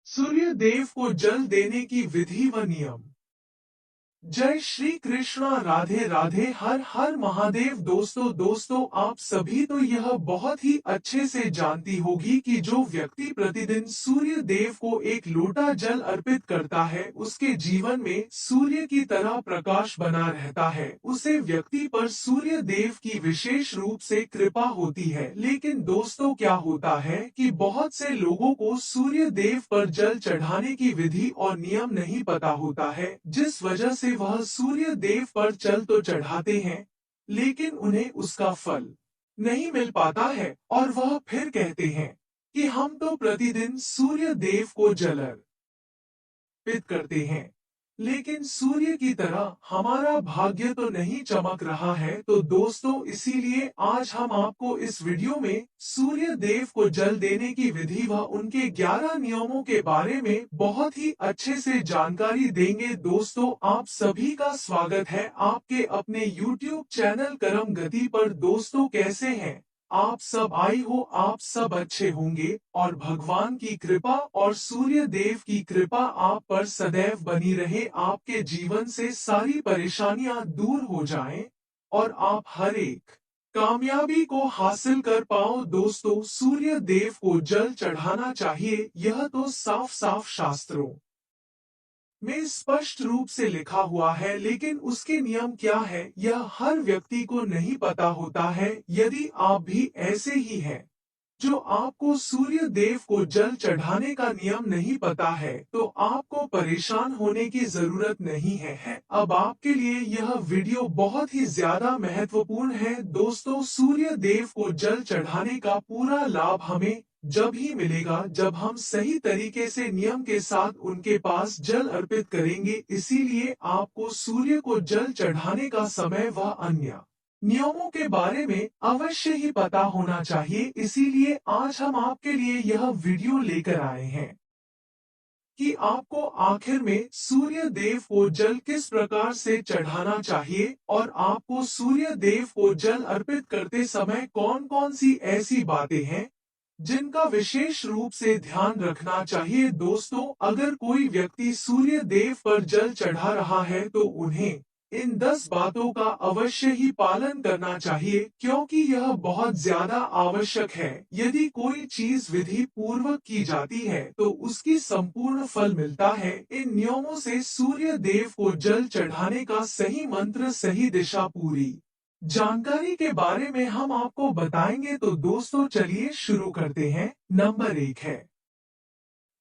सूर्य देव को जल देने की विधि व नियम। जय श्री कृष्णा, राधे राधे, हर हर महादेव। दोस्तों आप सभी तो यह बहुत ही अच्छे से जानती होगी कि जो व्यक्ति प्रतिदिन सूर्य देव को एक लोटा जल अर्पित करता है, उसके जीवन में सूर्य की तरह प्रकाश बना रहता है। उसे व्यक्ति पर सूर्य देव की विशेष रूप से कृपा होती है। लेकिन दोस्तों, क्या होता है कि बहुत से लोगों को सूर्य देव पर जल चढ़ाने की विधि और नियम नहीं पता होता है, जिस वजह से वह सूर्य देव पर जल तो चढ़ाते हैं, लेकिन उन्हें उसका फल नहीं मिल पाता है और वह फिर कहते हैं कि हम तो प्रतिदिन सूर्य देव को जल अर्पित करते हैं, लेकिन सूर्य की तरह हमारा भाग्य तो नहीं चमक रहा है। तो दोस्तों, इसीलिए आज हम आपको इस वीडियो में सूर्य देव को जल देने की विधि व उनके 11 नियमों के बारे में बहुत ही अच्छे से जानकारी देंगे। दोस्तों, आप सभी का स्वागत है आपके अपने YouTube चैनल कर्म गति पर। दोस्तों, कैसे हैं आप सब? आई हो आप सब अच्छे होंगे और भगवान की कृपा और सूर्य देव की कृपा आप पर सदैव बनी रहे। आपके जीवन से सारी परेशानियां दूर हो जाएं और आप हर एक कामयाबी को हासिल कर पाओ। दोस्तों, सूर्य देव को जल चढ़ाना चाहिए, यह तो साफ साफ शास्त्रों में स्पष्ट रूप से लिखा हुआ है, लेकिन उसके नियम क्या है यह हर व्यक्ति को नहीं पता होता है। यदि आप भी ऐसे ही हैं जो आपको सूर्य देव को जल चढ़ाने का नियम नहीं पता है, तो आपको परेशान होने की जरूरत नहीं है। अब आपके लिए यह वीडियो बहुत ही ज्यादा महत्वपूर्ण है। दोस्तों, सूर्य देव को जल चढ़ाने का पूरा लाभ हमें जब ही मिलेगा जब हम सही तरीके से नियम के साथ उनके पास जल अर्पित करेंगे। इसीलिए आपको सूर्य को जल चढ़ाने का समय व अन्य नियमों के बारे में अवश्य ही पता होना चाहिए। इसीलिए आज हम आपके लिए यह वीडियो लेकर आए हैं कि आपको आखिर में सूर्य देव को जल किस प्रकार से चढ़ाना चाहिए और आपको सूर्य देव को जल अर्पित करते समय कौन कौन सी ऐसी बातें हैं जिनका विशेष रूप से ध्यान रखना चाहिए। दोस्तों, अगर कोई व्यक्ति सूर्य देव पर जल चढ़ा रहा है तो उन्हें इन 10 बातों का अवश्य ही पालन करना चाहिए, क्योंकि यह बहुत ज्यादा आवश्यक है। यदि कोई चीज विधि पूर्वक की जाती है तो उसकी संपूर्ण फल मिलता है। इन नियमों से सूर्य देव को जल चढ़ाने का सही मंत्र, सही दिशा, पूरी जानकारी के बारे में हम आपको बताएंगे। तो दोस्तों, चलिए शुरू करते हैं। नंबर 1 है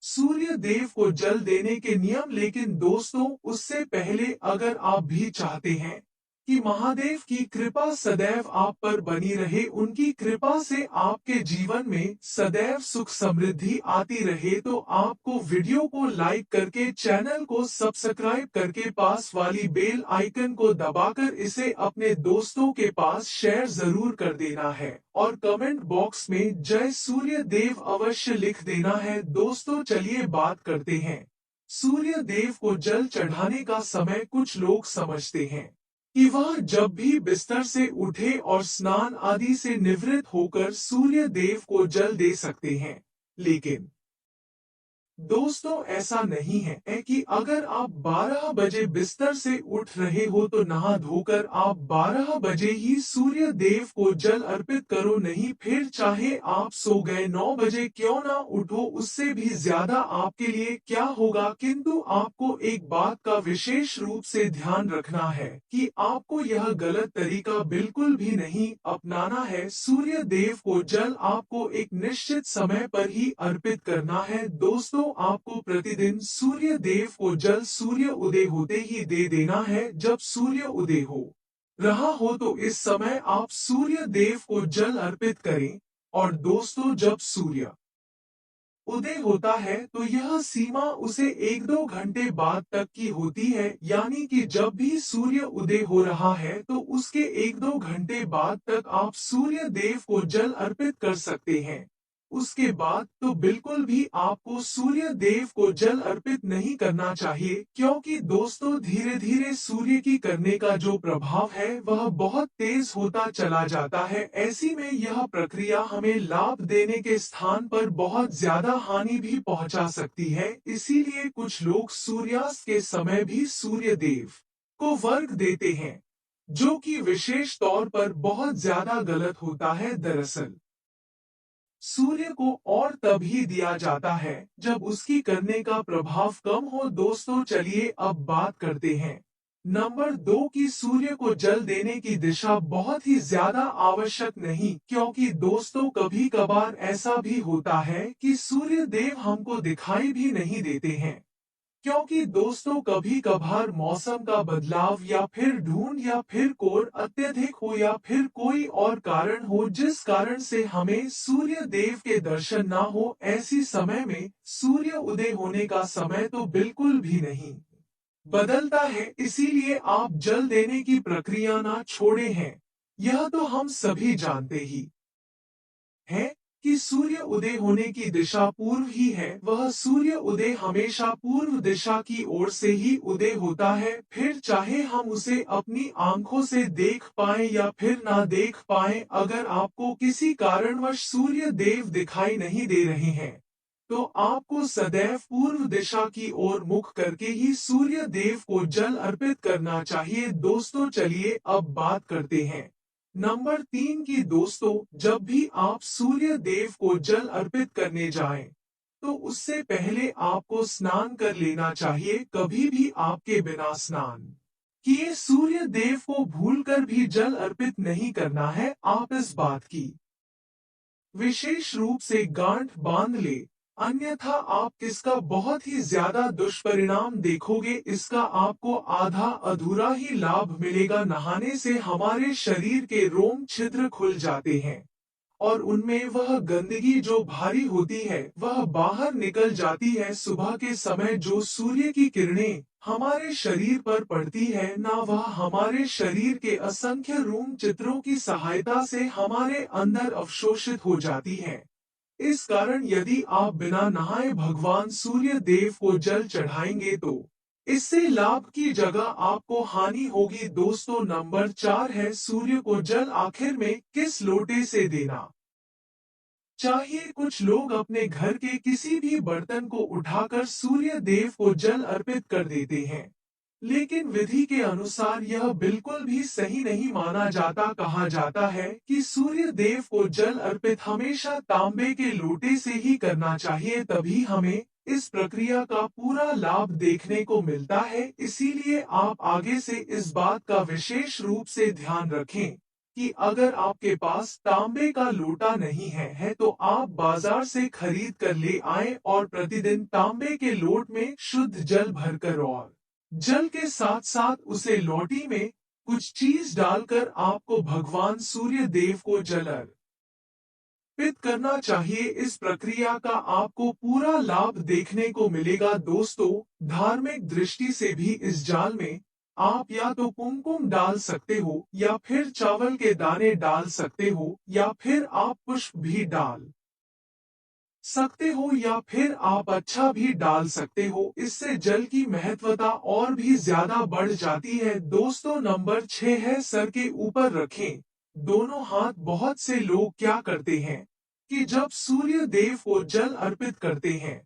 सूर्य देव को जल देने के नियम। लेकिन दोस्तों, उससे पहले अगर आप भी चाहते हैं कि महादेव की कृपा सदैव आप पर बनी रहे, उनकी कृपा से आपके जीवन में सदैव सुख समृद्धि आती रहे, तो आपको वीडियो को लाइक करके, चैनल को सब्सक्राइब करके, पास वाली बेल आइकन को दबाकर इसे अपने दोस्तों के पास शेयर जरूर कर देना है और कमेंट बॉक्स में जय सूर्य देव अवश्य लिख देना है। दोस्तों, चलिए बात करते हैं सूर्य देव को जल चढ़ाने का समय। कुछ लोग समझते हैं कि वह जब भी बिस्तर से उठे और स्नान आदि से निवृत्त होकर सूर्य देव को जल दे सकते हैं, लेकिन दोस्तों, ऐसा नहीं है कि अगर आप 12 बजे बिस्तर से उठ रहे हो तो नहा धोकर आप 12 बजे ही सूर्य देव को जल अर्पित करो। नहीं, फिर चाहे आप सो गए 9 बजे क्यों ना उठो, उससे भी ज्यादा आपके लिए क्या होगा। किंतु आपको एक बात का विशेष रूप से ध्यान रखना है कि आपको यह गलत तरीका बिल्कुल भी नहीं अपनाना है। सूर्य देव को जल आपको एक निश्चित समय पर ही अर्पित करना है। दोस्तों, आपको प्रतिदिन सूर्य देव को जल सूर्य उदय होते ही दे देना है। जब सूर्य उदय हो रहा हो तो इस समय आप सूर्य देव को जल अर्पित करें। और दोस्तों, जब सूर्य उदय होता है तो यह सीमा उसे 1-2 घंटे बाद तक की होती है, यानी कि जब भी सूर्य उदय हो रहा है तो उसके 1-2 घंटे बाद तक आप सूर्य देव को जल अर्पित कर सकते हैं। उसके बाद तो बिल्कुल भी आपको सूर्य देव को जल अर्पित नहीं करना चाहिए, क्योंकि दोस्तों धीरे धीरे सूर्य की करने का जो प्रभाव है वह बहुत तेज होता चला जाता है। ऐसी में यह प्रक्रिया हमें लाभ देने के स्थान पर बहुत ज्यादा हानि भी पहुंचा सकती है। इसीलिए कुछ लोग सूर्यास्त के समय भी सूर्य देव को वर्ग देते हैं, जो कि विशेष तौर पर बहुत ज्यादा गलत होता है। दरअसल सूर्य को और तभी दिया जाता है जब उसकी करने का प्रभाव कम हो। दोस्तों चलिए अब बात करते हैं नंबर 2 की सूर्य को जल देने की दिशा बहुत ही ज्यादा आवश्यक नहीं, क्योंकि दोस्तों कभी कभार ऐसा भी होता है कि सूर्य देव हमको दिखाई भी नहीं देते हैं, क्योंकि दोस्तों कभी कभार मौसम का बदलाव या फिर धुंध या फिर कोहरा अत्यधिक हो या फिर कोई और कारण हो जिस कारण से हमें सूर्य देव के दर्शन ना हो। ऐसी समय में सूर्य उदय होने का समय तो बिल्कुल भी नहीं बदलता है। इसीलिए आप जल देने की प्रक्रिया ना छोड़े हैं। यह तो हम सभी जानते ही है कि सूर्य उदय होने की दिशा पूर्व ही है। वह सूर्य उदय हमेशा पूर्व दिशा की ओर से ही उदय होता है, फिर चाहे हम उसे अपनी आंखों से देख पाएं या फिर ना देख पाएं। अगर आपको किसी कारणवश सूर्य देव दिखाई नहीं दे रहे हैं तो आपको सदैव पूर्व दिशा की ओर मुख करके ही सूर्य देव को जल अर्पित करना चाहिए। दोस्तों चलिए अब बात करते हैं नंबर 3 की। दोस्तों जब भी आप सूर्य देव को जल अर्पित करने जाएं, तो उससे पहले आपको स्नान कर लेना चाहिए। कभी भी आपके बिना स्नान किए सूर्य देव को भूलकर भी जल अर्पित नहीं करना है। आप इस बात की विशेष रूप से गांठ बांध ले, अन्यथा आप इसका बहुत ही ज्यादा दुष्परिणाम देखोगे। इसका आपको आधा अधूरा ही लाभ मिलेगा। नहाने से हमारे शरीर के रोम छिद्र खुल जाते हैं और उनमें वह गंदगी जो भारी होती है वह बाहर निकल जाती है। सुबह के समय जो सूर्य की किरणें हमारे शरीर पर पड़ती है ना, वह हमारे शरीर के असंख्य रूम चित्रों की सहायता से हमारे अंदर अवशोषित हो जाती है। इस कारण यदि आप बिना नहाए भगवान सूर्य देव को जल चढ़ाएंगे तो इससे लाभ की जगह आपको हानि होगी। दोस्तों नंबर 4 है सूर्य को जल आखिर में किस लोटे से देना चाहिए। कुछ लोग अपने घर के किसी भी बर्तन को उठाकर सूर्य देव को जल अर्पित कर देते हैं, लेकिन विधि के अनुसार यह बिल्कुल भी सही नहीं माना जाता। कहा जाता है कि सूर्य देव को जल अर्पित हमेशा तांबे के लोटे से ही करना चाहिए, तभी हमें इस प्रक्रिया का पूरा लाभ देखने को मिलता है। इसीलिए आप आगे से इस बात का विशेष रूप से ध्यान रखें कि अगर आपके पास तांबे का लोटा नहीं है तो आप बाजार से खरीद कर ले आएं और प्रतिदिन तांबे के लोट में शुद्ध जल भरकर और जल के साथ साथ उसे लोटी में कुछ चीज डालकर आपको भगवान सूर्य देव को जल अर्पित करना चाहिए। इस प्रक्रिया का आपको पूरा लाभ देखने को मिलेगा। दोस्तों धार्मिक दृष्टि से भी इस जाल में आप या तो कुमकुम डाल सकते हो या फिर चावल के दाने डाल सकते हो या फिर आप पुष्प भी डाल सकते हो या फिर आप अच्छा भी डाल सकते हो। इससे जल की महत्वता और भी ज्यादा बढ़ जाती है। दोस्तों नंबर 6 है सर के ऊपर रखें दोनों हाथ। बहुत से लोग क्या करते हैं कि जब सूर्य देव को जल अर्पित करते हैं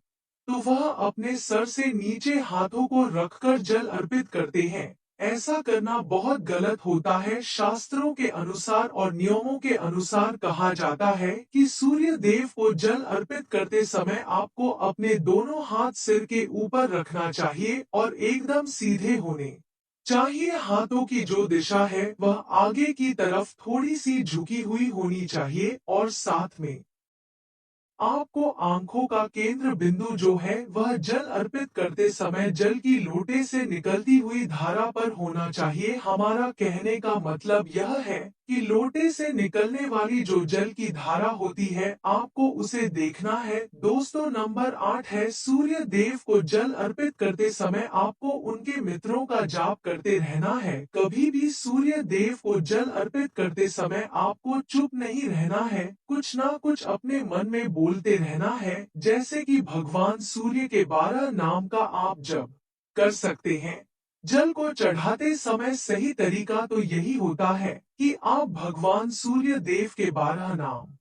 तो वह अपने सर से नीचे हाथों को रखकर जल अर्पित करते हैं। ऐसा करना बहुत गलत होता है। शास्त्रों के अनुसार और नियमों के अनुसार कहा जाता है कि सूर्य देव को जल अर्पित करते समय आपको अपने दोनों हाथ सिर के ऊपर रखना चाहिए और एकदम सीधे होने चाहिए। हाथों की जो दिशा है वह आगे की तरफ थोड़ी सी झुकी हुई होनी चाहिए और साथ में आपको आंखों का केंद्र बिंदु जो है वह जल अर्पित करते समय जल की लोटे से निकलती हुई धारा पर होना चाहिए। हमारा कहने का मतलब यह है कि लोटे से निकलने वाली जो जल की धारा होती है आपको उसे देखना है। दोस्तों नंबर 8 है सूर्य देव को जल अर्पित करते समय आपको उनके मित्रों का जाप करते रहना है। कभी भी सूर्य देव को जल अर्पित करते समय आपको चुप नहीं रहना है, कुछ ना कुछ अपने मन में बोल बोलते रहना है, जैसे कि भगवान सूर्य के 12 नाम का आप जप कर सकते हैं। जल को चढ़ाते समय सही तरीका तो यही होता है कि आप भगवान सूर्य देव के 12 नाम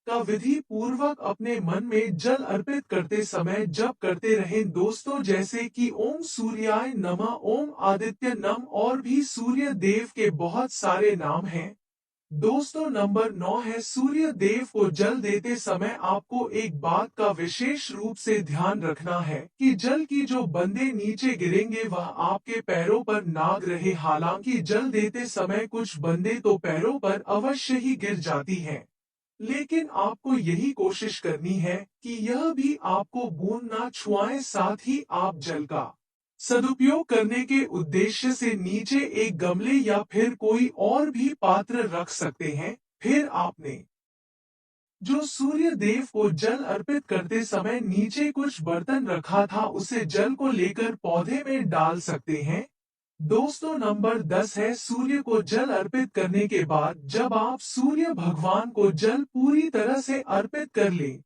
का विधि पूर्वक अपने मन में जल अर्पित करते समय जप करते रहें दोस्तों, जैसे कि ओम सूर्याय नमः, ओम आदित्य नम, और भी सूर्य देव के बहुत सारे नाम हैं। दोस्तों, नंबर 9 है, सूर्य देव को जल देते समय आपको एक बात का विशेष रूप से ध्यान रखना है कि जल की जो बूंदें नीचे गिरेंगे वह आपके पैरों पर नाग रहे। हालांकि जल देते समय कुछ बूंदें तो पैरों पर अवश्य ही गिर जाती हैं, लेकिन आपको यही कोशिश करनी है कि यह भी आपको बूंद ना छुआए। साथ ही आप जल का सदुपयोग करने के उद्देश्य से नीचे एक गमले या फिर कोई और भी पात्र रख सकते हैं। फिर आपने जो सूर्य देव को जल अर्पित करते समय नीचे कुछ बर्तन रखा था, उसे जल को लेकर पौधे में डाल सकते हैं। दोस्तों, नंबर 10 है, सूर्य को जल अर्पित करने के बाद जब आप सूर्य भगवान को जल पूरी तरह से अर्पित कर लें,